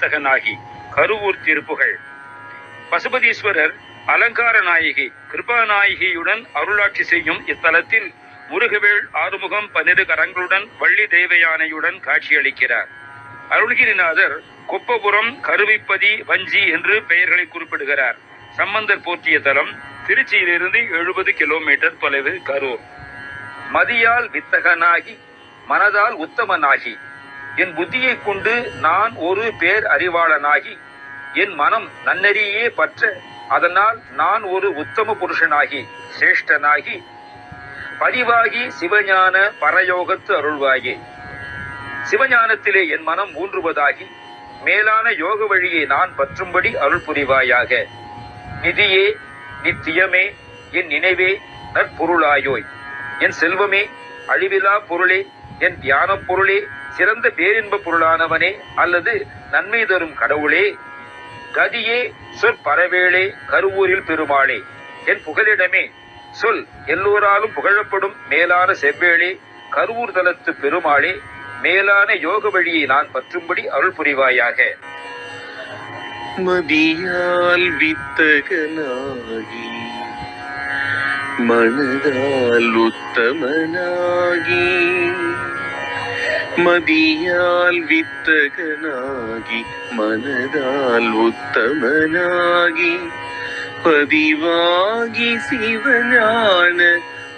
வித்தகனாகி கருவூர் திருப்புகழ். பசுபதீஸ்வரர் அலங்கார நாயகி கிருபாநாயகியுடன் அருளாட்சி செய்யும் இத்தலத்தில் முருகவேள் ஆறுமுகம் 12 கரங்களுடன் வள்ளி தேவயானையுடன் காட்சியளிக்கிறார். அருள்கிரிநாதர் கொப்பபுரம், கருவிப்பதி, வஞ்சி என்று பெயர்களை குறிப்பிடுகிறார். சம்பந்தர் போற்றிய தலம் திருச்சியிலிருந்து 70 கிலோமீட்டர் தொலைவு கரூர். மதியால் வித்தகனாகி மனதால் உத்தமனாகி என் புத்தியை கொண்டு நான் ஒரு பேர் அறிவாளனாகி என் மனம் நன்னெறியே பற்ற அதனால் நான் ஒரு உத்தம புருஷனாகி சிரேஷ்டனாகி பதிவாகி சிவஞான பரயோகத்து அருள்வாயே. சிவஞானத்திலே என் மனம் ஊன்றுவதாகி மேலான யோக வழியை நான் பற்றும்படி அருள் புரிவாயாக. நிதியே நித்தியமே என் நினைவே நற்பொருளாயோய். என் செல்வமே அழிவிலா பொருளே என் தியான பொருளே சிறந்த பேரின்ப பொருளானவனே அல்லது நன்மை தரும் கடவுளே. கதியே சொற்பரவேளே கருவூரில் பெருமாளே என் புகலிடமே சொல் எல்லோராலும் புகழப்படும் மேலான செவ்வேளே கருவூர் தலத்து பெருமாளே மேலான யோக வழியை நான் பற்றும்படி அருள் புரிவாயாக. மதியால் வித்தகனாகி மனதால் உத்தமனாகி மதியால் வித்தகனாகி மனதால் உத்தமனாகி பதிவாகி சிவஞான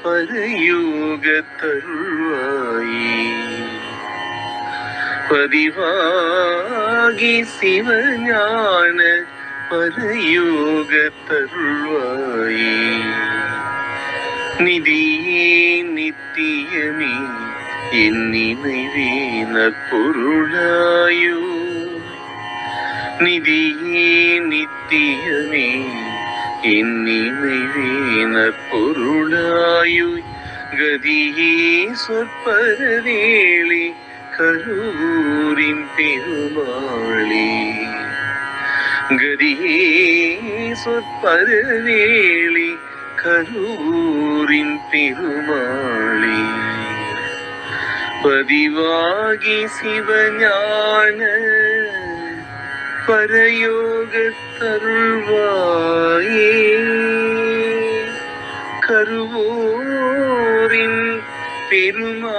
பரயோகத்தருள்வாயே. பதிவாகி சிவஞான பரயோகத்தருள்வாயே. நிதியே நித்தியமே என் நினைவே நற்பொருளாயோ. நிதியே நித்தியமே என் நினைவே நற்பொருளாயோ. கதியே சொற்பரவேளே கருவூரின் பெருமாளே. கதியே சொற்பரவேளே கருவூரின் பெருமாளே. பதிவாகி சிவஞான பரயோகத்தருள்வாயே. கருவூரின் பெருமாளே.